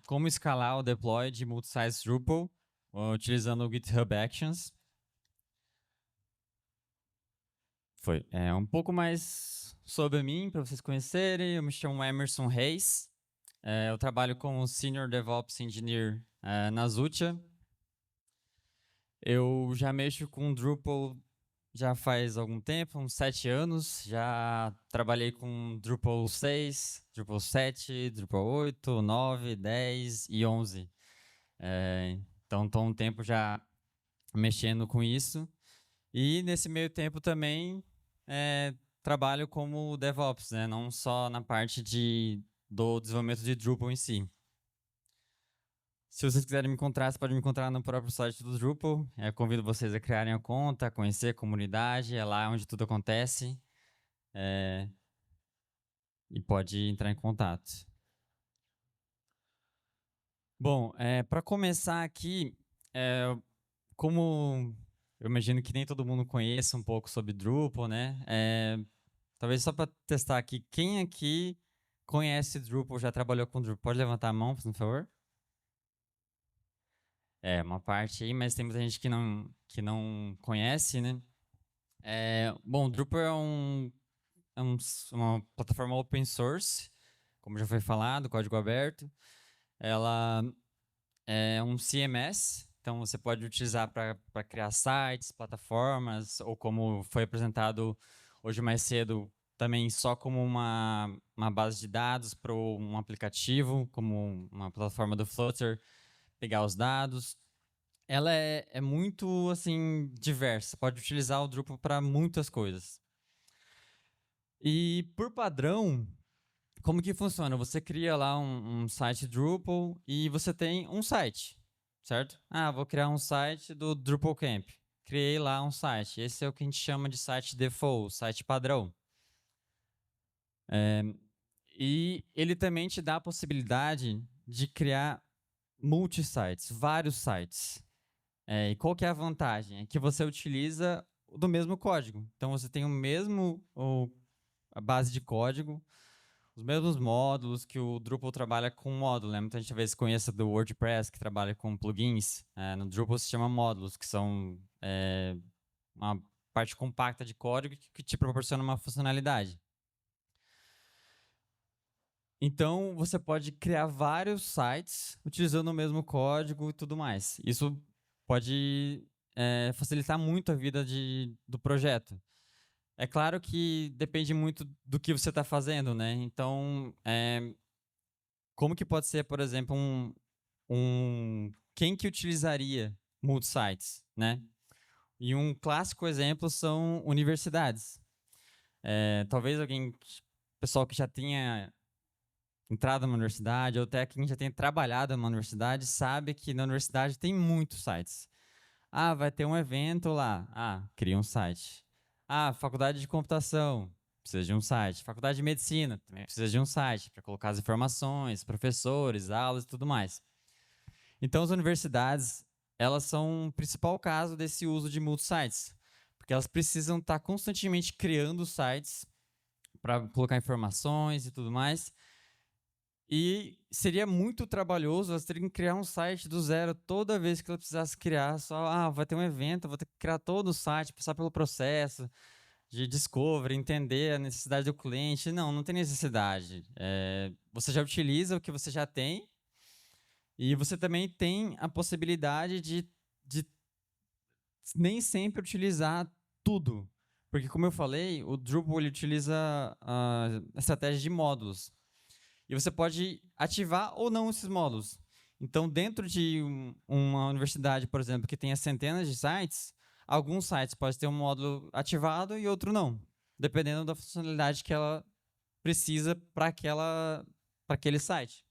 como escalar o deploy de multi-site Drupal utilizando o GitHub Actions. Um pouco mais sobre mim, para vocês conhecerem. Eu me chamo Emerson Reis. Eu trabalho como Senior DevOps Engineer na Zutia. Eu já mexo com Drupal já faz algum tempo, uns 7 anos. Já trabalhei com Drupal 6, Drupal 7, Drupal 8, 9, 10 e 11. Então, estou um tempo já mexendo com isso. E nesse meio tempo também trabalho como DevOps, né? Não só na parte do desenvolvimento de Drupal em si. Se vocês quiserem me encontrar, você pode me encontrar no próprio site do Drupal. Convido vocês a criarem a conta, conhecer a comunidade, é lá onde tudo acontece. E pode entrar em contato. Bom, para começar aqui, como eu imagino que nem todo mundo conheça um pouco sobre Drupal, né? Talvez só para testar aqui, quem aqui conhece Drupal, já trabalhou com Drupal? Pode levantar a mão, por favor? Uma parte aí, mas tem muita gente que não conhece, né? Bom, Drupal uma plataforma open source, como já foi falado, código aberto. Ela é um CMS, então você pode utilizar para criar sites, plataformas, ou como foi apresentado hoje mais cedo, também só como uma base de dados para um aplicativo, como uma plataforma do Flutter, pegar os dados. Ela é muito assim diversa, pode utilizar o Drupal para muitas coisas. E por padrão, como que funciona? Você cria lá um site Drupal e você tem um site, certo? Vou criar um site do Drupal Camp. Criei lá um site. Esse é o que a gente chama de site default, site padrão. E ele também te dá a possibilidade de criar multi-sites, vários sites. E qual que é a vantagem? É que você utiliza do mesmo código. Então você tem a base de código, os mesmos módulos que o Drupal trabalha com módulo, né? Muita gente talvez conheça do WordPress, que trabalha com plugins. No Drupal se chama módulos, que são uma parte compacta de código que te proporciona uma funcionalidade. Então, você pode criar vários sites utilizando o mesmo código e tudo mais. Isso pode facilitar muito a vida do projeto. É claro que depende muito do que você está fazendo, né? Então, como que pode ser, por exemplo, quem que utilizaria multi-sites, né? E um clássico exemplo são universidades. Talvez pessoal que já tenha entrado numa universidade, ou até quem já tenha trabalhado numa universidade, sabe que na universidade tem muitos sites. Vai ter um evento lá. Cria um site. Faculdade de computação, precisa de um site. Faculdade de medicina, também precisa de um site para colocar as informações, professores, aulas e tudo mais. Então, as universidades, elas são o principal caso desse uso de multi-sites, porque elas precisam estar constantemente criando sites para colocar informações e tudo mais. E seria muito trabalhoso elas terem que criar um site do zero toda vez que ela precisasse criar. Vai ter um evento, vou ter que criar todo o site, passar pelo processo de discovery, entender a necessidade do cliente. Não tem necessidade. Você já utiliza o que você já tem e você também tem a possibilidade de nem sempre utilizar tudo. Porque, como eu falei, o Drupal ele utiliza a estratégia de módulos. E você pode ativar ou não esses módulos. Então, dentro de uma universidade, por exemplo, que tenha centenas de sites, alguns sites podem ter um módulo ativado e outro não, dependendo da funcionalidade que ela precisa para aquele site.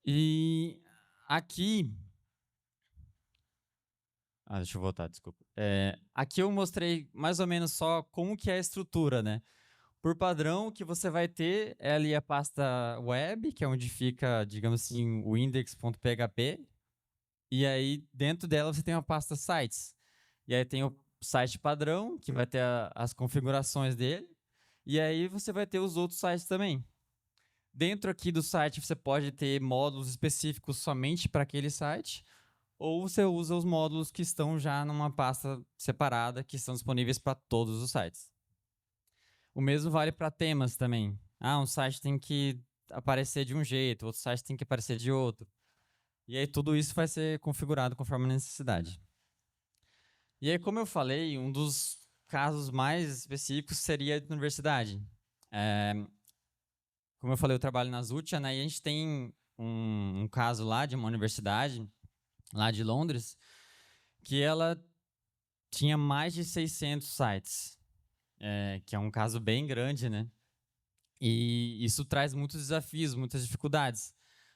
E aqui... deixa eu voltar, desculpa. Aqui eu mostrei mais ou menos só como que é a estrutura, né? Por padrão, o que você vai ter é ali a pasta web, que é onde fica, digamos assim, o index.php. E aí, dentro dela, você tem uma pasta sites. E aí tem o site padrão, que vai ter as configurações dele. E aí você vai ter os outros sites também. Dentro aqui do site, você pode ter módulos específicos somente para aquele site, ou você usa os módulos que estão já numa pasta separada, que estão disponíveis para todos os sites. O mesmo vale para temas também. Um site tem que aparecer de um jeito, outro site tem que aparecer de outro. E aí tudo isso vai ser configurado conforme a necessidade. E aí, como eu falei, um dos casos mais específicos seria a universidade. Como eu falei, eu trabalho na Zutia, né? E a gente tem um caso lá de uma universidade, lá de Londres, que ela tinha mais de 600 sites, que é um caso bem grande, né? E isso traz muitos desafios, muitas dificuldades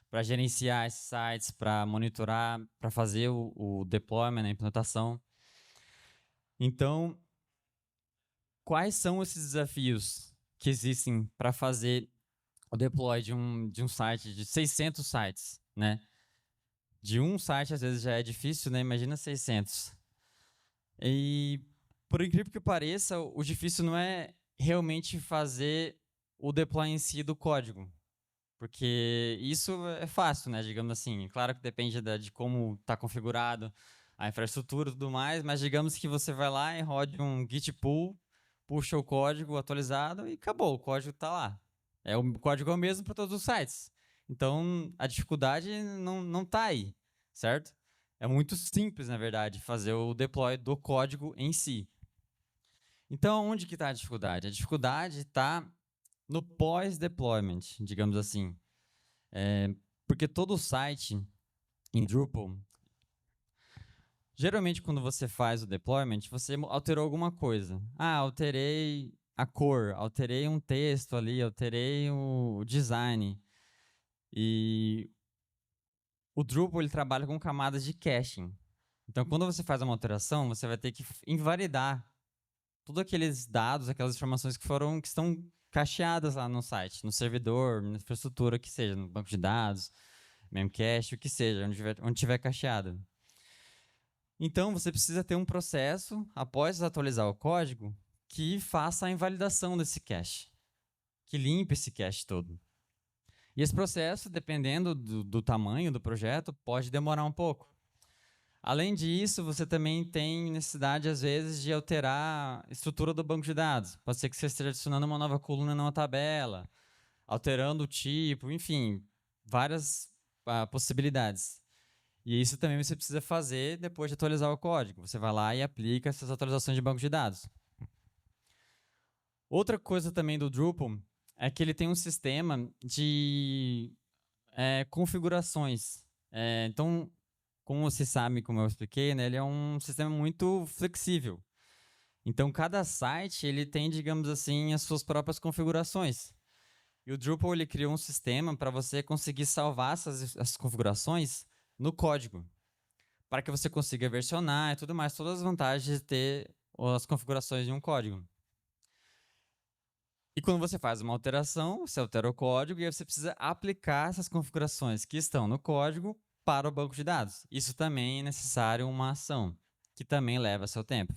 para gerenciar esses sites, para monitorar, para fazer o deployment, a implantação. Então, quais são esses desafios que existem para fazer o deploy de um site, de 600 sites, né? De um site, às vezes, já é difícil, né? Imagina 600. E, por incrível que pareça, o difícil não é realmente fazer o deploy em si do código. Porque isso é fácil, né? Digamos assim. Claro que depende de como está configurado a infraestrutura e tudo mais, mas digamos que você vai lá e roda um git pull, puxa o código atualizado e acabou, o código está lá. O código é o mesmo para todos os sites. Então, a dificuldade não está aí, certo? É muito simples, na verdade, fazer o deploy do código em si. Então, onde que está a dificuldade? A dificuldade está no pós-deployment, digamos assim. Porque todo site em Drupal, geralmente quando você faz o deployment, você alterou alguma coisa. Alterei a cor, alterei um texto ali, alterei o design. E o Drupal ele trabalha com camadas de caching. Então, quando você faz uma alteração, você vai ter que invalidar todos aqueles dados, aquelas informações que estão cacheadas lá no site, no servidor, na infraestrutura que seja, no banco de dados, Memcache, o que seja, onde tiver cacheado. Então, você precisa ter um processo, após atualizar o código, que faça a invalidação desse cache, que limpe esse cache todo. E esse processo, dependendo do tamanho do projeto, pode demorar um pouco. Além disso, você também tem necessidade, às vezes, de alterar a estrutura do banco de dados. Pode ser que você esteja adicionando uma nova coluna numa tabela, alterando o tipo, enfim, várias possibilidades. E isso também você precisa fazer depois de atualizar o código. Você vai lá e aplica essas atualizações de banco de dados. Outra coisa também do Drupal é que ele tem um sistema de configurações. Então, como você sabe, como eu expliquei, né, ele é um sistema muito flexível. Então, cada site ele tem, digamos assim, as suas próprias configurações. E o Drupal ele criou um sistema para você conseguir salvar essas configurações no código, para que você consiga versionar e tudo mais, todas as vantagens de ter as configurações de um código. E quando você faz uma alteração, você altera o código e aí você precisa aplicar essas configurações que estão no código para o banco de dados. Isso também é necessário uma ação, que também leva seu tempo.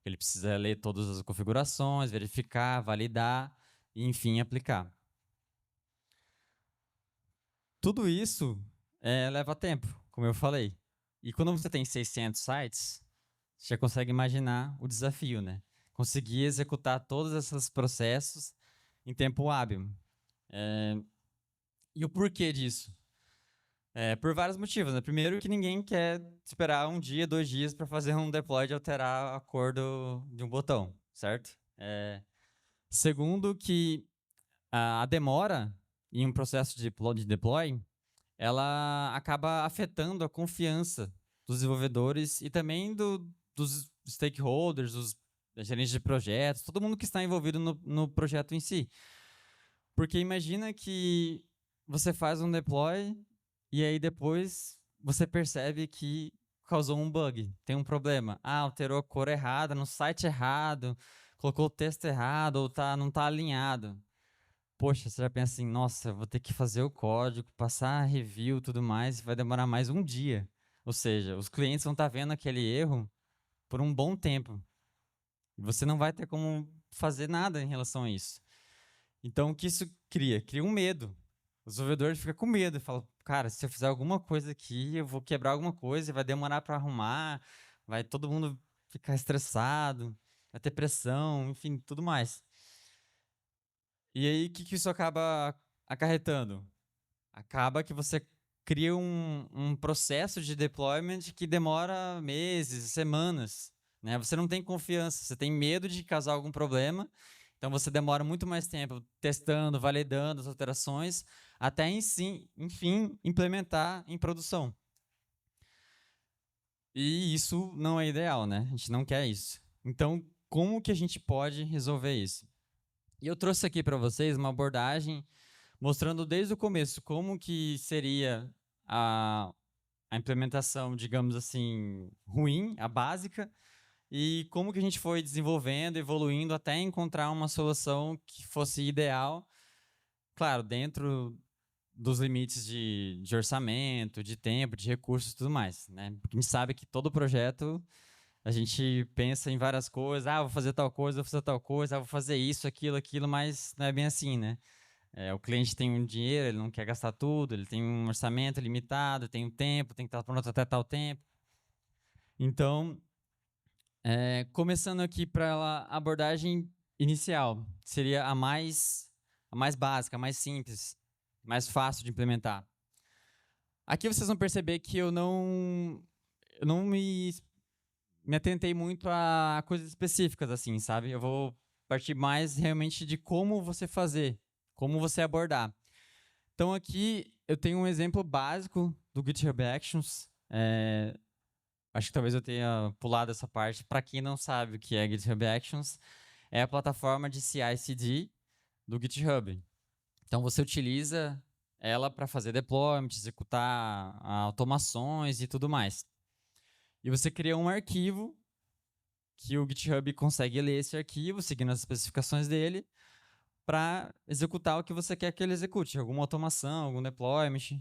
Ele precisa ler todas as configurações, verificar, validar e, enfim, aplicar. Tudo isso leva tempo, como eu falei. E quando você tem 600 sites, você já consegue imaginar o desafio, né? Conseguir executar todos esses processos em tempo hábil. E o porquê disso? Por vários motivos, né? Primeiro que ninguém quer esperar um dia, 2 dias para fazer um deploy de alterar a cor de um botão, certo? Segundo que a demora em um processo de deploy, ela acaba afetando a confiança dos desenvolvedores e também dos stakeholders, dos gerentes de projetos, todo mundo que está envolvido no projeto em si. Porque imagina que você faz um deploy e aí depois você percebe que causou um bug, tem um problema. Alterou a cor errada, no site errado, colocou o texto errado ou não está alinhado. Poxa, você já pensa assim, nossa, eu vou ter que fazer o código, passar review e tudo mais, vai demorar mais um dia. Ou seja, os clientes vão estar vendo aquele erro por um bom tempo. E você não vai ter como fazer nada em relação a isso. Então, o que isso cria? Cria um medo. O desenvolvedor fica com medo, fala, cara, se eu fizer alguma coisa aqui, eu vou quebrar alguma coisa, vai demorar para arrumar, vai todo mundo ficar estressado, vai ter pressão, enfim, tudo mais. E aí, o que que isso acaba acarretando? Acaba que você cria um processo de deployment que demora meses, semanas, né? Você não tem confiança, você tem medo de causar algum problema, então você demora muito mais tempo testando, validando as alterações, até enfim, implementar em produção. E isso não é ideal, né? A gente não quer isso. Então, como que a gente pode resolver isso? E eu trouxe aqui para vocês uma abordagem mostrando desde o começo como que seria a implementação, digamos assim, ruim, a básica, e como que a gente foi desenvolvendo, evoluindo até encontrar uma solução que fosse ideal, claro, dentro dos limites de orçamento, de tempo, de recursos e tudo mais, né? Porque a gente sabe que todo projeto a gente pensa em várias coisas, vou fazer tal coisa, vou fazer tal coisa, vou fazer isso, aquilo, mas não é bem assim, né? O cliente tem um dinheiro, ele não quer gastar tudo, ele tem um orçamento limitado, tem um tempo, tem que estar pronto até tal tempo. Então, começando aqui para a abordagem inicial, seria a mais básica, a mais simples, mais fácil de implementar. Aqui vocês vão perceber que eu não me atentei muito a coisas específicas, assim, sabe? Eu vou partir mais realmente de como você fazer, como você abordar. Então aqui eu tenho um exemplo básico do GitHub Actions. Acho que talvez eu tenha pulado essa parte. Para quem não sabe o que é GitHub Actions, é a plataforma de CI/CD do GitHub. Então você utiliza ela para fazer deployment, executar automações e tudo mais. E você cria um arquivo que o GitHub consegue ler esse arquivo, seguindo as especificações dele, para executar o que você quer que ele execute, alguma automação, algum deployment,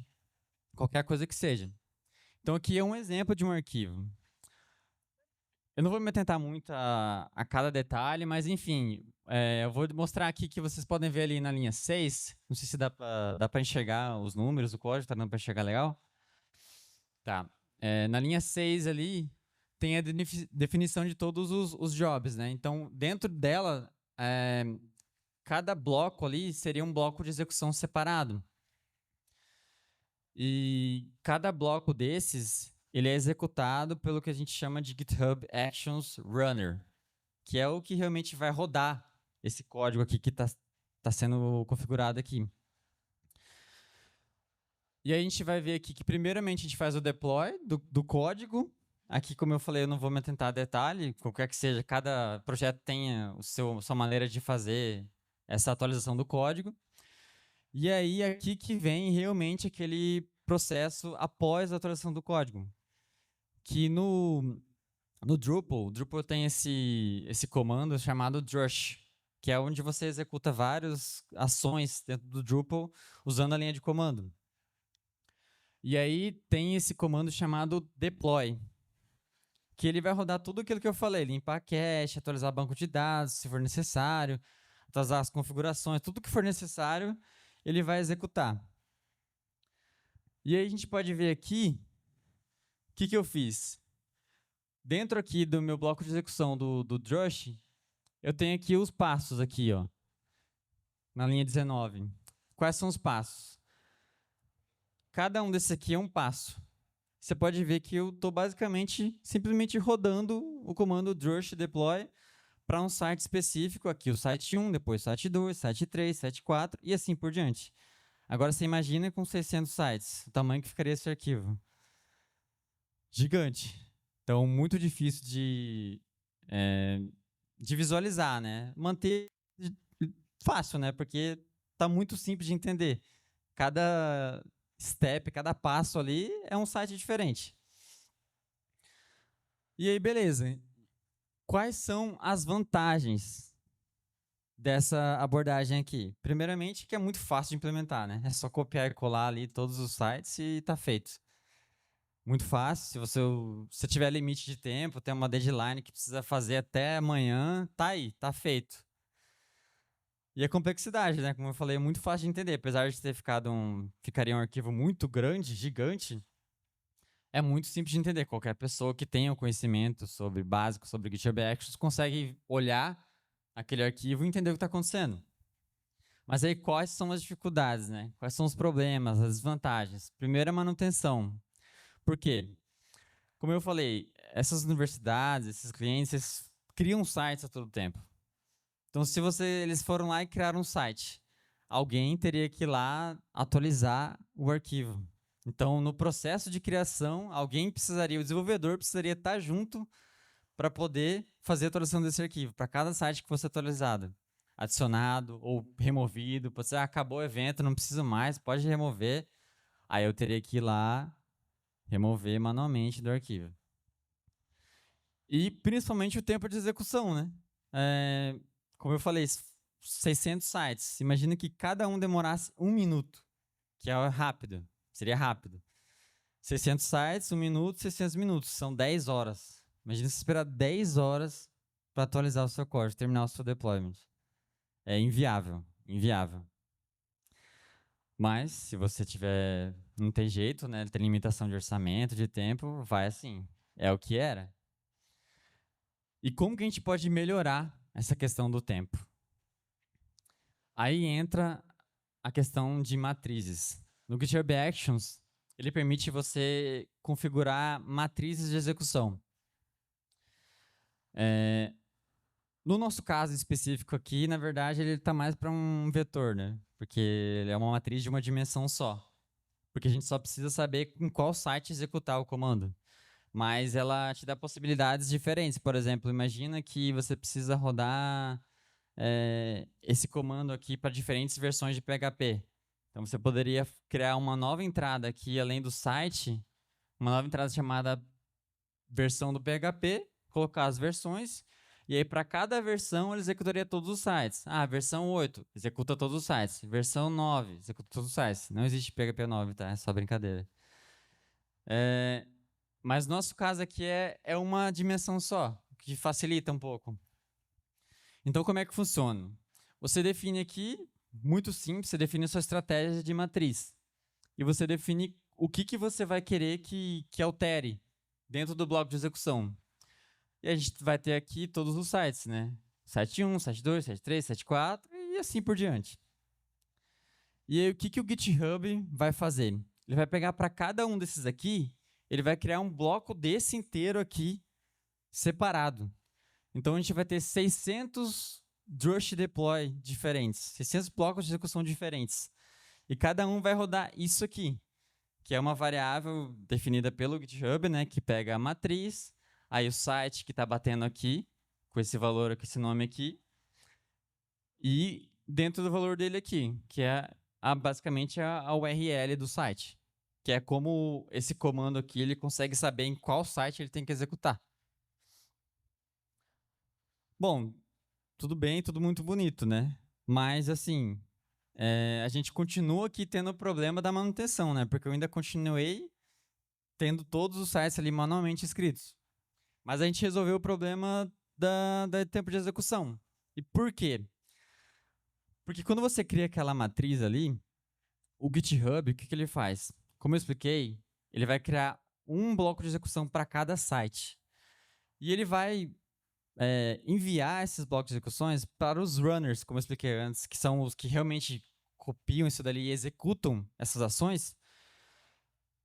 qualquer coisa que seja. Então aqui é um exemplo de um arquivo. Eu não vou me atentar muito a cada detalhe, mas enfim, eu vou mostrar aqui que vocês podem ver ali na linha 6. Não sei se dá para enxergar os números do código, tá dando para enxergar legal? Tá. Na linha 6 ali, tem a definição de todos os jobs, né? Então, dentro dela, cada bloco ali seria um bloco de execução separado. E cada bloco desses, ele é executado pelo que a gente chama de GitHub Actions Runner, que é o que realmente vai rodar esse código aqui que tá sendo configurado aqui. E aí a gente vai ver aqui que primeiramente a gente faz o deploy do código. Aqui, como eu falei, eu não vou me atentar a detalhe, qualquer que seja, cada projeto tem sua maneira de fazer essa atualização do código. E aí, aqui que vem realmente aquele processo após a atualização do código. Que no Drupal, o Drupal tem esse comando chamado drush, que é onde você executa várias ações dentro do Drupal usando a linha de comando. E aí tem esse comando chamado deploy, que ele vai rodar tudo aquilo que eu falei, limpar cache, atualizar banco de dados, se for necessário, atualizar as configurações, tudo que for necessário, ele vai executar. E aí a gente pode ver aqui o que eu fiz. Dentro aqui do meu bloco de execução do Drush, eu tenho aqui os passos aqui, ó, na linha 19. Quais são os passos? Cada um desses aqui é um passo. Você pode ver que eu estou basicamente simplesmente rodando o comando drush deploy para um site específico, aqui o site 1, depois site 2, site 3, site 4 e assim por diante. Agora você imagina com 600 sites, o tamanho que ficaria esse arquivo. Gigante. Então, muito difícil de visualizar, né? Manter fácil, né? Porque está muito simples de entender. Cada step, cada passo ali é um site diferente. E aí, beleza. Quais são as vantagens dessa abordagem aqui? Primeiramente, que é muito fácil de implementar, né? É só copiar e colar ali todos os sites e está feito. Muito fácil. Se você tiver limite de tempo, tem uma deadline que precisa fazer até amanhã, tá aí, tá feito. E a complexidade, né? Como eu falei, é muito fácil de entender. Apesar de ter ficaria um arquivo muito grande, gigante, é muito simples de entender. Qualquer pessoa que tenha o conhecimento sobre básico sobre GitHub Actions consegue olhar aquele arquivo e entender o que está acontecendo. Mas aí quais são as dificuldades, né? Quais são os problemas, as desvantagens? Primeiro, a manutenção. Por quê? Como eu falei, essas universidades, esses clientes, eles criam sites a todo tempo. Então, se eles foram lá e criaram um site, alguém teria que ir lá atualizar o arquivo. Então, no processo de criação, o desenvolvedor precisaria estar junto para poder fazer a atualização desse arquivo, para cada site que fosse atualizado, adicionado ou removido. Pode ser, acabou o evento, não preciso mais, pode remover. Aí eu teria que ir lá remover manualmente do arquivo. E principalmente o tempo de execução, né? Como eu falei, 600 sites. Imagina que cada um demorasse 1 minuto, que é rápido, seria rápido. 600 sites, 1 minuto, 600 minutos, são 10 horas. Imagina você esperar 10 horas para atualizar o seu código, terminar o seu deployment. É inviável, inviável. Mas, se você tiver, não tem jeito, né? Tem limitação de orçamento, de tempo, vai assim. É o que era. E como que a gente pode melhorar essa questão do tempo? Aí entra a questão de matrizes. No GitHub Actions, ele permite você configurar matrizes de execução. No nosso caso específico aqui, na verdade, ele está mais para um vetor, né? Porque ele é uma matriz de uma dimensão só. Porque a gente só precisa saber em qual site executar o comando. Mas ela te dá possibilidades diferentes. Por exemplo, imagina que você precisa rodar esse comando aqui para diferentes versões de PHP. Então, você poderia criar uma nova entrada aqui, além do site, uma nova entrada chamada versão do PHP, colocar as versões, e aí para cada versão ele executaria todos os sites. Ah, versão 8, executa todos os sites. Versão 9, executa todos os sites. Não existe PHP 9, tá? É só brincadeira. Mas nosso caso aqui é uma dimensão só, que facilita um pouco. Então, como é que funciona? Você define aqui, muito simples, você define a sua estratégia de matriz. E você define o que você vai querer que altere dentro do bloco de execução. E a gente vai ter aqui todos os sites, né? Site 1, site 2, site 3, site 4 e assim por diante. E aí, o que o GitHub vai fazer? Ele vai pegar para cada um desses aqui, ele vai criar um bloco desse inteiro aqui, separado. Então, a gente vai ter 600 Drush deploy diferentes, 600 blocos de execução diferentes. E cada um vai rodar isso aqui, que é uma variável definida pelo GitHub, né, que pega a matriz, aí o site que está batendo aqui, com esse valor, com esse nome aqui, e dentro do valor dele aqui, que é basicamente a URL do site, que é como esse comando aqui ele consegue saber em qual site ele tem que executar. Bom, tudo bem, tudo muito bonito, né? Mas, assim, a gente continua aqui tendo o problema da manutenção, né? Porque eu ainda continuei tendo todos os sites ali manualmente escritos. Mas a gente resolveu o problema da tempo de execução. E por quê? Porque quando você cria aquela matriz ali, o GitHub, o que ele faz? Como eu expliquei, ele vai criar um bloco de execução para cada site. E ele vai enviar esses blocos de execuções para os runners, como eu expliquei antes, que são os que realmente copiam isso dali e executam essas ações.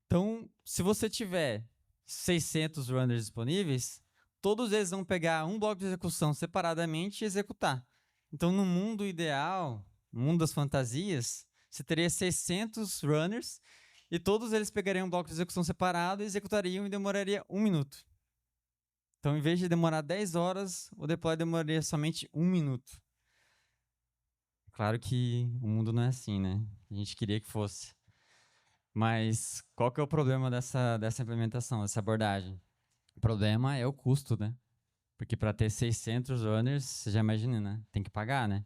Então, se você tiver 600 runners disponíveis, todos eles vão pegar um bloco de execução separadamente e executar. Então, no mundo ideal, no mundo das fantasias, você teria 600 runners e todos eles pegariam um bloco de execução separado e executariam e demoraria 1 minuto. Então, em vez de demorar 10 horas, o deploy demoraria somente 1 minuto. Claro que o mundo não é assim, né? A gente queria que fosse. Mas qual que é o problema dessa implementação, dessa abordagem? O problema é o custo, né? Porque para ter 600 runners, você já imagina, né? Tem que pagar, né?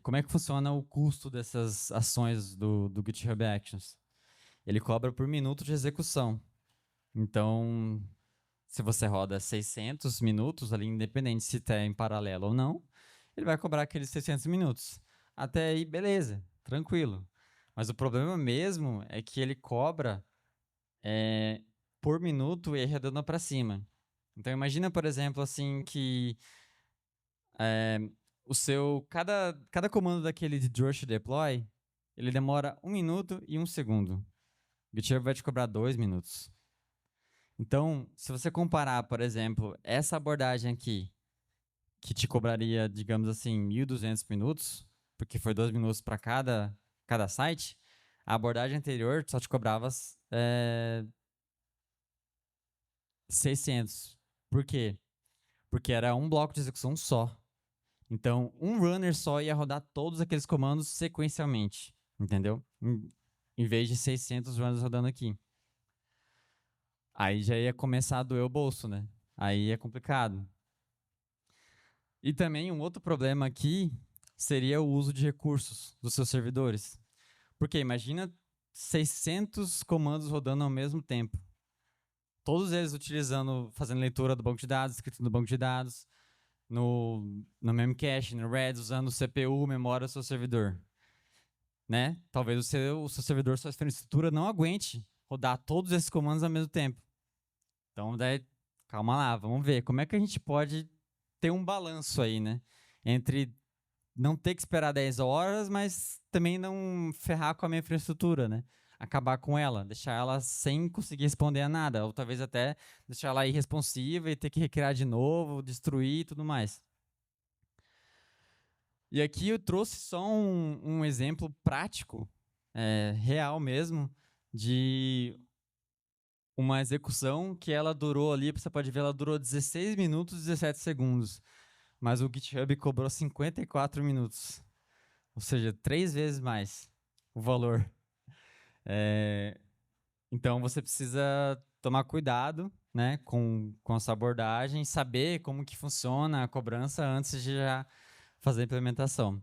Como é que funciona o custo dessas ações do GitHub Actions? Ele cobra por minuto de execução. Então, se você roda 600 minutos ali, independente se está em paralelo ou não, ele vai cobrar aqueles 600 minutos. Até aí, beleza, tranquilo. Mas o problema mesmo é que ele cobra por minuto e arredonda para cima. Então imagina, por exemplo, assim que cada comando daquele de drush deploy, ele demora 1 minuto e 1 segundo. O GitHub vai te cobrar 2 minutos. Então, se você comparar, por exemplo, essa abordagem aqui, que te cobraria, digamos assim, 1.200 minutos, porque foi 2 minutos para cada site, a abordagem anterior só te cobrava 600. Por quê? Porque era um bloco de execução só. Então, um runner só ia rodar todos aqueles comandos sequencialmente, entendeu? Em vez de 600 runners rodando aqui. Aí já ia começar a doer o bolso, né? Aí é complicado. E também um outro problema aqui seria o uso de recursos dos seus servidores. Porque imagina 600 comandos rodando ao mesmo tempo. Todos eles fazendo leitura do banco de dados, escrito no banco de dados, no Memcache, no Redis, usando o CPU, memória do seu servidor. Né? Talvez o seu servidor, sua infraestrutura não aguente rodar todos esses comandos ao mesmo tempo. Então, daí, calma lá, vamos ver. Como é que a gente pode ter um balanço aí, né? Entre não ter que esperar 10 horas, mas também não ferrar com a minha infraestrutura, né? Acabar com ela, deixar ela sem conseguir responder a nada, ou talvez até deixar ela irresponsiva e ter que recriar de novo, destruir e tudo mais. E aqui eu trouxe só um exemplo prático, real mesmo, de uma execução que ela durou ali, você pode ver, ela durou 16 minutos e 17 segundos. Mas o GitHub cobrou 54 minutos. Ou seja, 3 vezes mais o valor. Então você precisa tomar cuidado, né, com essa abordagem, saber como que funciona a cobrança antes de já fazer a implementação.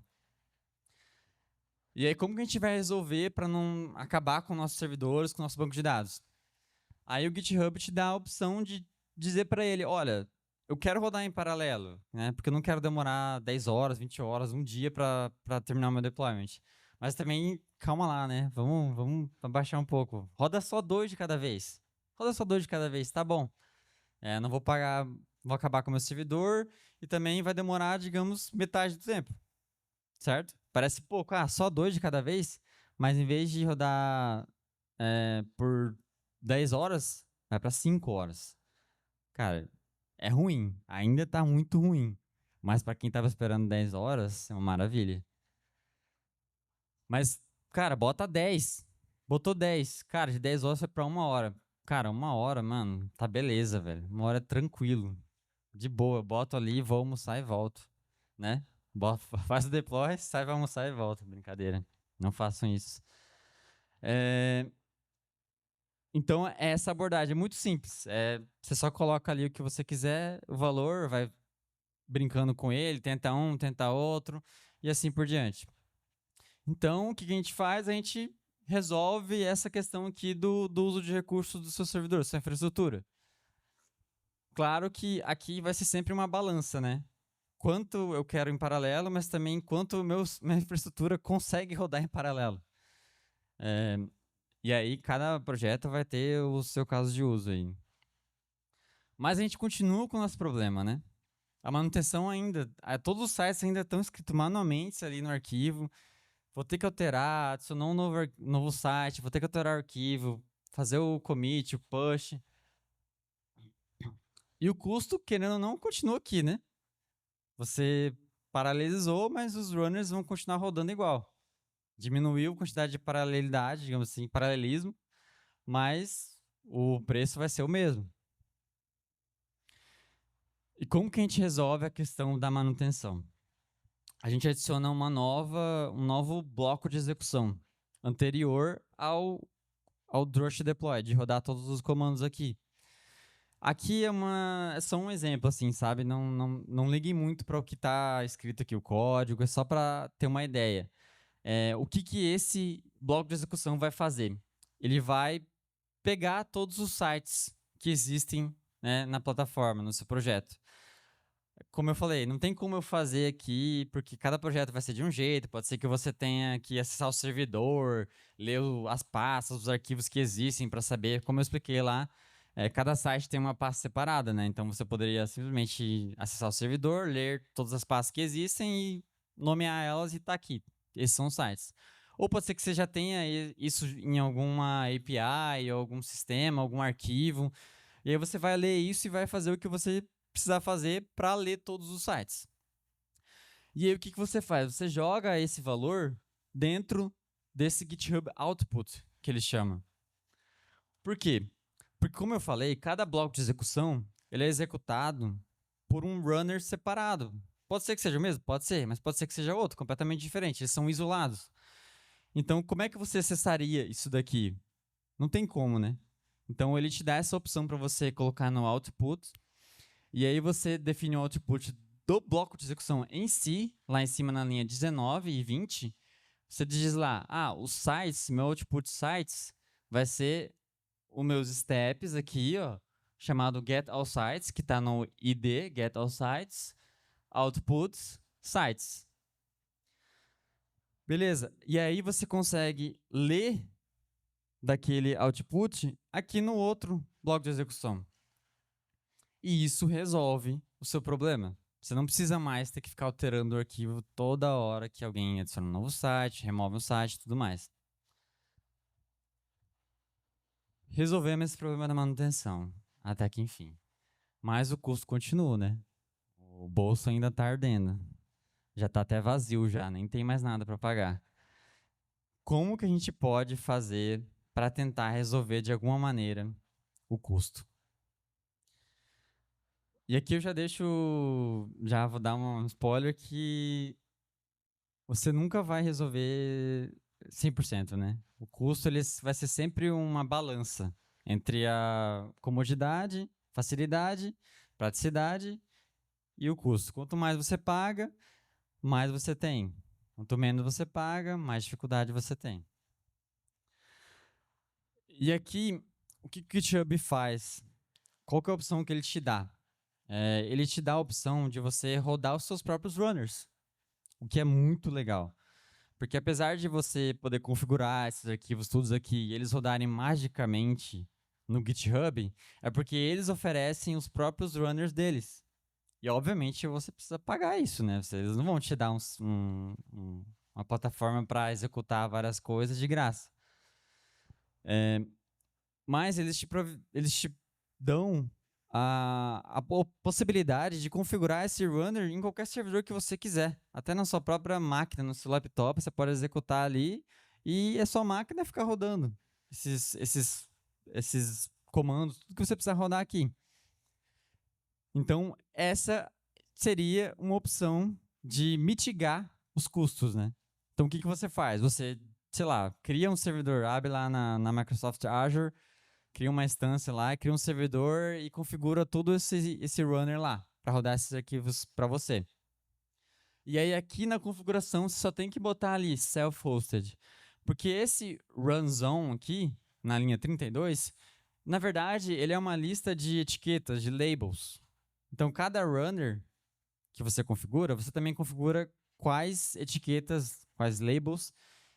E aí, como que a gente vai resolver para não acabar com nossos servidores, com o nosso banco de dados? Aí o GitHub te dá a opção de dizer para ele, olha, eu quero rodar em paralelo, né? Porque eu não quero demorar 10 horas, 20 horas, um dia para terminar o meu deployment. Mas também, calma lá, né? Vamos abaixar um pouco. Roda só 2 de cada vez. Roda só 2 de cada vez, tá bom. Não vou pagar, vou acabar com o meu servidor e também vai demorar, digamos, metade do tempo. Certo? Parece pouco, só 2 de cada vez, mas em vez de rodar por 10 horas, vai para 5 horas. Cara, é ruim, ainda tá muito ruim. Mas para quem tava esperando 10 horas, é uma maravilha. Mas, cara, bota 10. Botou 10. Cara, de 10 horas foi pra 1 hora. Cara, 1 hora, mano, tá beleza, velho. 1 hora é tranquilo. De boa, boto ali, vou almoçar e volto. Né? Faz o deploy, sai, vai almoçar e volta. Brincadeira. Não façam isso. Então, essa abordagem é muito simples. Você só coloca ali o que você quiser, o valor, vai brincando com ele, tenta um, tenta outro, e assim por diante. Então, o que a gente faz? A gente resolve essa questão aqui do uso de recursos do seu servidor, sua infraestrutura. Claro que aqui vai ser sempre uma balança, né? Quanto eu quero em paralelo, mas também quanto minha infraestrutura consegue rodar em paralelo. E aí, cada projeto vai ter o seu caso de uso aí. Mas a gente continua com o nosso problema, né? A manutenção ainda, todos os sites ainda estão escritos manualmente ali no arquivo. Vou ter que alterar, adicionar um novo site, vou ter que alterar o arquivo, fazer o commit, o push. E o custo, querendo ou não, continua aqui, né? Você paralelizou, mas os runners vão continuar rodando igual. Diminuiu a quantidade de paralelidade, digamos assim, paralelismo, mas o preço vai ser o mesmo. E como que a gente resolve a questão da manutenção? A gente adiciona um novo bloco de execução anterior ao drush deploy, de rodar todos os comandos aqui. Aqui é só um exemplo, assim, sabe? Não liguem muito para o que está escrito aqui, o código, é só para ter uma ideia. O que esse bloco de execução vai fazer? Ele vai pegar todos os sites que existem, né, na plataforma, no seu projeto. como eu falei, não tem como eu fazer aqui, porque cada projeto vai ser de um jeito. Pode ser que você tenha que acessar o servidor, ler as pastas, os arquivos que existem para saber. Como eu expliquei lá, cada site tem uma pasta separada, né? Então você poderia simplesmente acessar o servidor, ler todas as pastas que existem e nomear elas e tá aqui. Esses são os sites. Ou pode ser que você já tenha isso em alguma API, ou algum sistema, algum arquivo. E aí você vai ler isso e vai fazer o que você precisar fazer para ler todos os sites. E aí o que você faz? Você joga esse valor dentro desse GitHub Output, que ele chama. Por quê? Porque, como eu falei, cada bloco de execução ele é executado por um runner separado. Pode ser que seja o mesmo? Pode ser, mas pode ser que seja outro, completamente diferente. Eles são isolados. Então, como é que você acessaria isso daqui? Não tem como, né? Então, ele te dá essa opção para você colocar no output. E aí você define o output do bloco de execução em si, lá em cima na linha 19 e 20. Você diz lá, os sites, meu output sites vai ser os meus steps aqui, ó, chamado get all sites, que está no id, get all sites, outputs, sites. Beleza. E aí você consegue ler daquele output aqui no outro bloco de execução. E isso resolve o seu problema. Você não precisa mais ter que ficar alterando o arquivo toda hora que alguém adiciona um novo site, remove um site e tudo mais. Resolvemos esse problema da manutenção, até que enfim. Mas o custo continua, né? O bolso ainda está ardendo. Já está até vazio já, nem tem mais nada para pagar. Como que a gente pode fazer para tentar resolver de alguma maneira o custo? E aqui eu já vou dar um spoiler que você nunca vai resolver 100%, né? O custo ele vai ser sempre uma balança entre a comodidade, facilidade, praticidade e o custo. Quanto mais você paga, mais você tem. Quanto menos você paga, mais dificuldade você tem. E aqui, o que o GitHub faz? Qual que é a opção que ele te dá? Ele te dá a opção de você rodar os seus próprios runners, o que é muito legal. Porque apesar de você poder configurar esses arquivos todos aqui e eles rodarem magicamente no GitHub, é porque eles oferecem os próprios runners deles. E obviamente você precisa pagar isso, né? Eles não vão te dar uma plataforma para executar várias coisas de graça. Mas eles te dão a possibilidade de configurar esse runner em qualquer servidor que você quiser. Até na sua própria máquina, no seu laptop, você pode executar ali e a sua máquina ficar rodando esses comandos, tudo que você precisa rodar aqui. Então, essa seria uma opção de mitigar os custos, né? Então, o que você faz? Você, sei lá, cria um servidor, abre lá na Microsoft Azure, cria uma instância lá, cria um servidor e configura todo esse runner lá para rodar esses arquivos para você. E aí aqui na configuração você só tem que botar ali self-hosted, porque esse runZone aqui na linha 32, na verdade ele é uma lista de etiquetas, de labels. Então cada runner que você configura, você também configura quais etiquetas, quais labels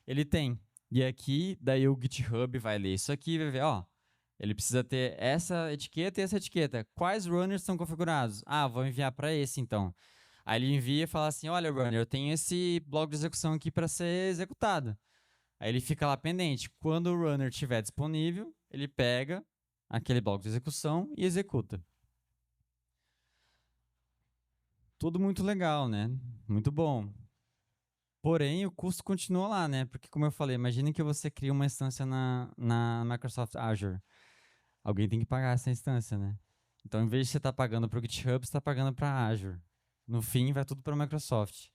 ele tem. E aqui daí o GitHub vai ler isso aqui e vai ver, ó, ele precisa ter essa etiqueta e essa etiqueta. Quais runners são configurados? Vou enviar para esse então. Aí ele envia e fala assim: olha, runner, eu tenho esse bloco de execução aqui para ser executado. Aí ele fica lá pendente. Quando o runner estiver disponível, ele pega aquele bloco de execução e executa. Tudo muito legal, né? Muito bom. Porém, o custo continua lá, né? Porque, como eu falei, imagine que você cria uma instância na Microsoft Azure. Alguém tem que pagar essa instância, né? Então, em vez de você estar pagando para o GitHub, você está pagando para a Azure. No fim, vai tudo para a Microsoft.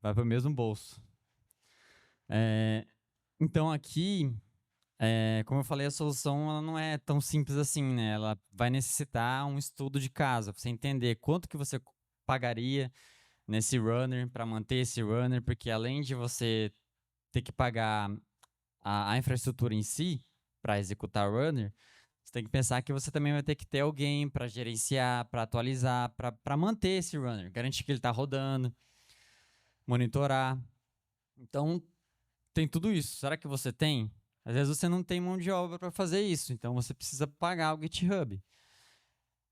Vai para o mesmo bolso. Então, aqui, como eu falei, a solução ela não é tão simples assim, né? Ela vai necessitar um estudo de caso, para você entender quanto que você pagaria nesse runner para manter esse runner, porque além de você ter que pagar a infraestrutura em si para executar o runner, Você tem que pensar que você também vai ter que ter alguém para gerenciar, para atualizar, para manter esse runner, garantir que ele está rodando, monitorar. Então, tem tudo isso. Será que você tem? Às vezes você não tem mão de obra para fazer isso, então você precisa pagar o GitHub.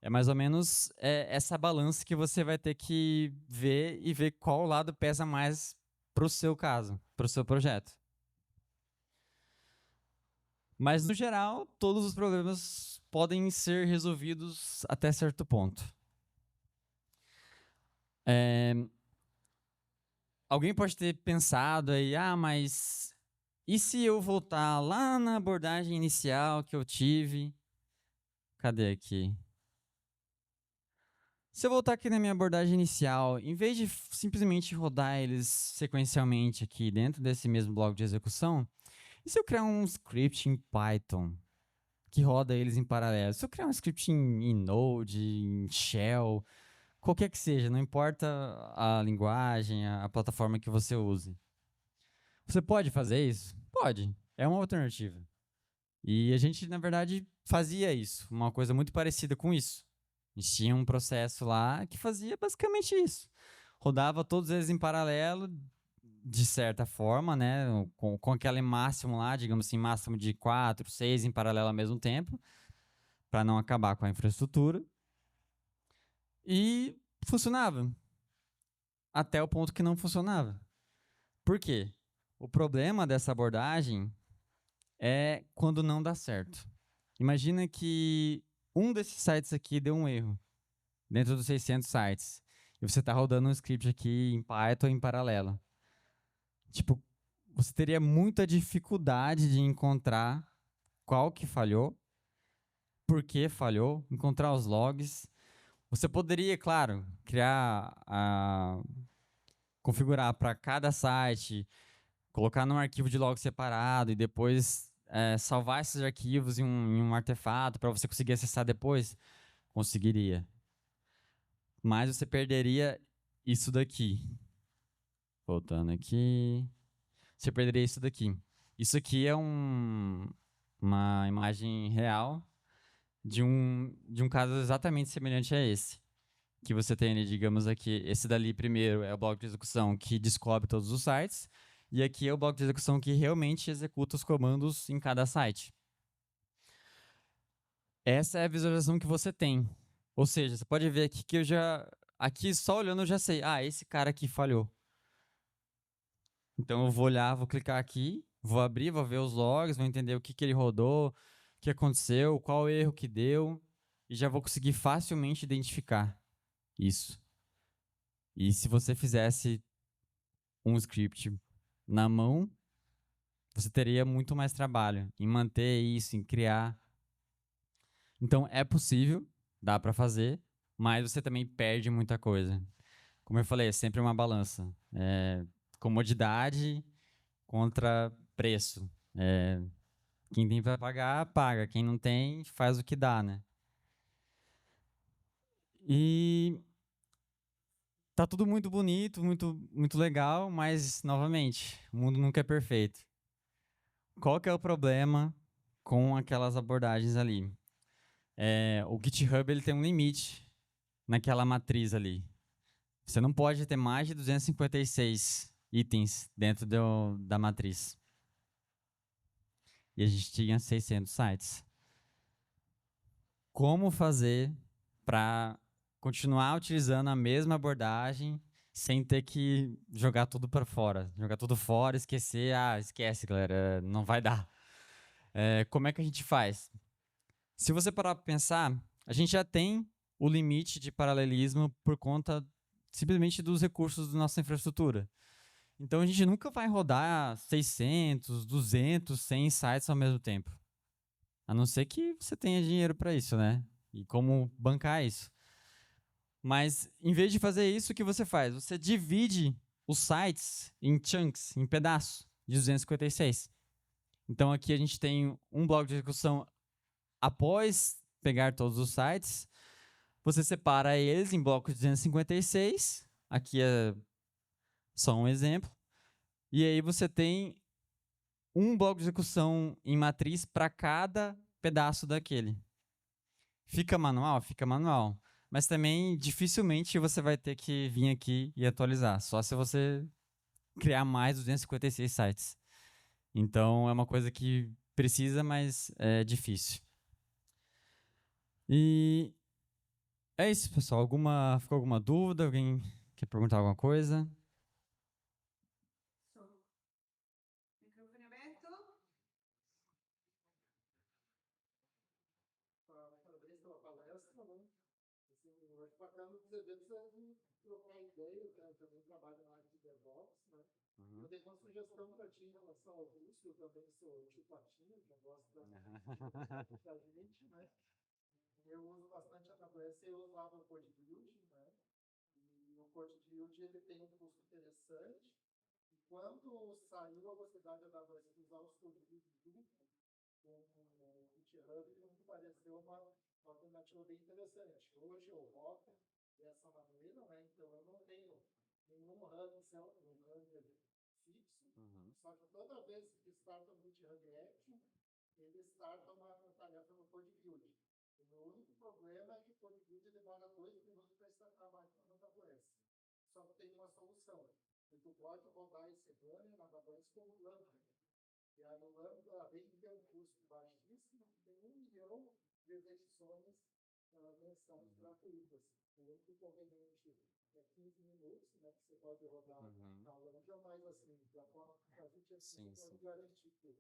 É mais ou menos essa balança que você vai ter que ver e ver qual lado pesa mais para o seu caso, para o seu projeto. Mas, no geral, todos os problemas podem ser resolvidos até certo ponto. Alguém pode ter pensado aí, mas e se eu voltar lá na abordagem inicial que eu tive? Cadê aqui? Se eu voltar aqui na minha abordagem inicial, em vez de simplesmente rodar eles sequencialmente aqui dentro desse mesmo bloco de execução, e se eu criar um script em Python que roda eles em paralelo? Se eu criar um script em Node, em Shell, qualquer que seja, não importa a linguagem, a plataforma que você use. Você pode fazer isso? Pode. É uma alternativa. E a gente, na verdade, fazia isso, uma coisa muito parecida com isso. A gente tinha um processo lá que fazia basicamente isso. Rodava todos eles em paralelo, de certa forma, né? Com aquele máximo lá, digamos assim, máximo de 4, 6 em paralelo ao mesmo tempo, para não acabar com a infraestrutura. E funcionava. Até o ponto que não funcionava. Por quê? O problema dessa abordagem é quando não dá certo. Imagina que um desses sites aqui deu um erro, dentro dos 600 sites, e você está rodando um script aqui em Python em paralelo. Tipo, você teria muita dificuldade de encontrar qual que falhou, por que falhou, encontrar os logs. Você poderia, claro, configurar para cada site, colocar num arquivo de log separado e depois salvar esses arquivos em um artefato para você conseguir acessar depois? Conseguiria. Mas você perderia isso daqui. Voltando aqui. Você perderia isso daqui. Isso aqui é uma imagem real de um caso exatamente semelhante a esse. Que você tem ali, digamos aqui, esse dali primeiro é o bloco de execução que descobre todos os sites, e aqui é o bloco de execução que realmente executa os comandos em cada site. Essa é a visualização que você tem. Ou seja, você pode ver aqui que aqui só olhando eu já sei, esse cara aqui falhou. Então eu vou olhar, vou clicar aqui, vou abrir, vou ver os logs, vou entender o que ele rodou, o que aconteceu, qual erro que deu, e já vou conseguir facilmente identificar isso. E se você fizesse um script na mão, você teria muito mais trabalho em manter isso, em criar. Então é possível, dá para fazer, mas você também perde muita coisa. Como eu falei, é sempre uma balança. Comodidade contra preço. Quem tem para pagar, paga. Quem não tem, faz o que dá, né? E tá tudo muito bonito, muito, muito legal, mas, novamente, o mundo nunca é perfeito. Qual que é o problema com aquelas abordagens ali? O GitHub ele tem um limite naquela matriz ali. Você não pode ter mais de 256 itens dentro da matriz. E a gente tinha 600 sites. Como fazer para continuar utilizando a mesma abordagem sem ter que jogar tudo para fora? Jogar tudo fora, esquecer, esquece, galera, não vai dar. Como é que a gente faz? Se você parar para pensar, a gente já tem o limite de paralelismo por conta simplesmente dos recursos da nossa infraestrutura. Então a gente nunca vai rodar 600, 200, 100 sites ao mesmo tempo. A não ser que você tenha dinheiro para isso, né? E como bancar isso. Mas em vez de fazer isso, o que você faz? Você divide os sites em chunks, em pedaços de 256. Então aqui a gente tem um bloco de execução após pegar todos os sites. Você separa eles em blocos de 256. Aqui é só um exemplo. E aí você tem um bloco de execução em matriz para cada pedaço daquele. Fica manual? Fica manual. Mas também, dificilmente, você vai ter que vir aqui e atualizar. Só se você criar mais 256 sites. Então, é uma coisa que precisa, mas é difícil. E é isso, pessoal. Ficou alguma dúvida? Alguém quer perguntar alguma coisa? Microfone aberto. Parabéns pela palestra, né? Assim, eu acho bacana você ver você trocar ideia, né? Também trabalho na área de DevOps, né? Eu tenho uma sugestão para ti em relação ao curso, eu também sou tio Patinho, que eu gosto da gente, né? Eu uso bastante a AWS, eu usava o Code Build, né? E o Code Build ele tem um custo interessante. E quando saiu a possibilidade da AWS usar os Code Build junto com o GitHub, me pareceu uma alternativa bem interessante. Hoje eu rodo dessa maneira, né? Então eu não tenho nenhum running fixo, só que toda vez que starta no GitHub Action, ele starta uma tarefa no Code Build. O meu único problema é que o Code Build demora 2 minutos para startar a máquina na AWS. Só que tem uma solução. Tu pode rodar esse runner na AWS com o Lambda. E a Lambda, além de ter um custo baixíssimo, tem 1 milhão de edições mensais gratuitas. O único inconveniente é 15 minutos, né, que você pode rodar na Lambda, mas assim, da forma que a gente você pode garantir que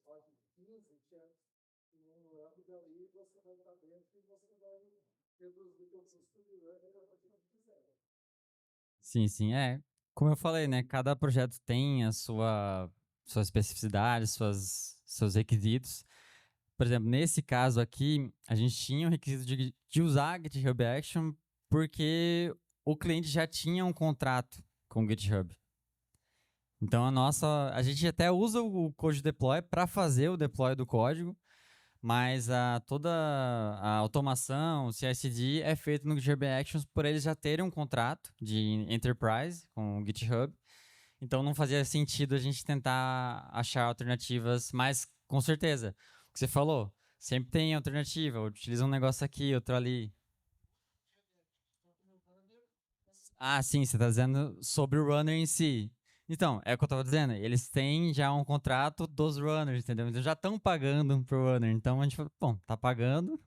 pode 15 chances em um Lambda ali, você vai estar dentro e você vai reduzir o custo de runner a partir do que quiser. Sim, sim. Como eu falei, né? Cada projeto tem a sua especificidade, seus requisitos. Por exemplo, nesse caso aqui, a gente tinha o requisito de usar GitHub Action porque o cliente já tinha um contrato com o GitHub. Então a gente até usa o Code Deploy para fazer o deploy do código, mas toda a automação, o CI/CD é feito no GitHub Actions por eles já terem um contrato de enterprise com o GitHub. Então não fazia sentido a gente tentar achar alternativas, mas com certeza, o que você falou, sempre tem alternativa, utiliza um negócio aqui, outro ali. Ah, sim, você está dizendo sobre o runner em si. Então, é o que eu estava dizendo, eles têm já um contrato dos runners, entendeu? Então já estão pagando pro runner. Então a gente fala, bom, tá pagando,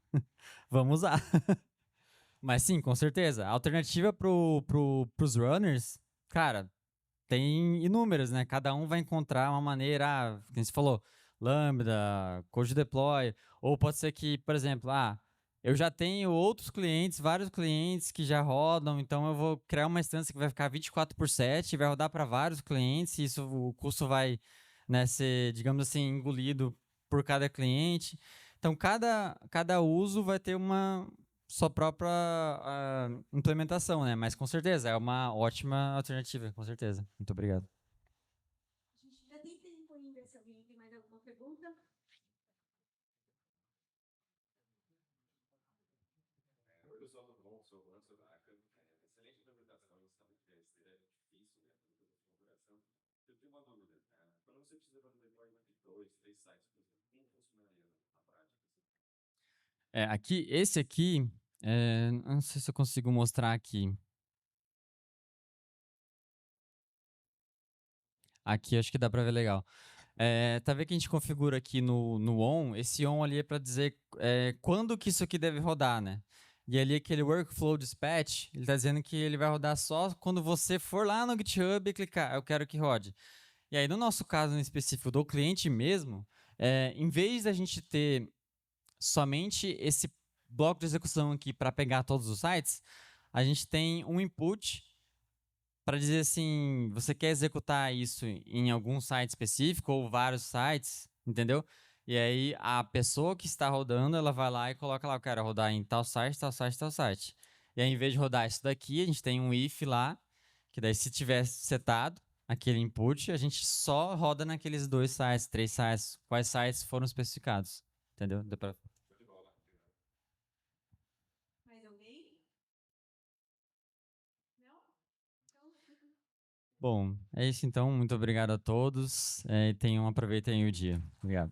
vamos usar. Mas sim, com certeza. A alternativa pros runners, cara, tem inúmeras, né? Cada um vai encontrar uma maneira, como você falou, Lambda, Code Deploy, ou pode ser que, por exemplo, eu já tenho outros clientes, vários clientes que já rodam, então eu vou criar uma instância que vai ficar 24/7, vai rodar para vários clientes, e isso o custo vai, né, ser, digamos assim, engolido por cada cliente. Então, cada uso vai ter uma sua própria implementação, né? Mas com certeza, é uma ótima alternativa, com certeza. Muito obrigado. A gente ainda tem tempo ainda, se alguém tem mais alguma pergunta. Oi, pessoal, tudo bom? Sou o Anderson Vaca. Excelente apresentação, está muito difícil, né, para configuração. Eu tenho uma dúvida. Quando você precisa fazer deployment de 2, 3 sites, por exemplo, como funcionaria na prática? Esse aqui, não sei se eu consigo mostrar aqui. Aqui acho que dá para ver legal. Tá vendo que a gente configura aqui no on, esse on ali é para dizer quando que isso aqui deve rodar, né? E ali aquele workflow dispatch, ele está dizendo que ele vai rodar só quando você for lá no GitHub e clicar, eu quero que rode. E aí no nosso caso em específico do cliente mesmo, em vez da gente ter somente esse bloco de execução aqui para pegar todos os sites, a gente tem um input para dizer assim, você quer executar isso em algum site específico ou vários sites, entendeu? E aí a pessoa que está rodando, ela vai lá e coloca lá, eu quero rodar em tal site, tal site, tal site. E aí, em vez de rodar isso daqui, a gente tem um if lá, que daí se tiver setado aquele input, a gente só roda naqueles 2 sites, 3 sites, quais sites foram especificados, entendeu? Deu pra... Mais alguém? Não? Então, Bom, é isso então. Muito obrigado a todos. E aproveitem o dia. Obrigado.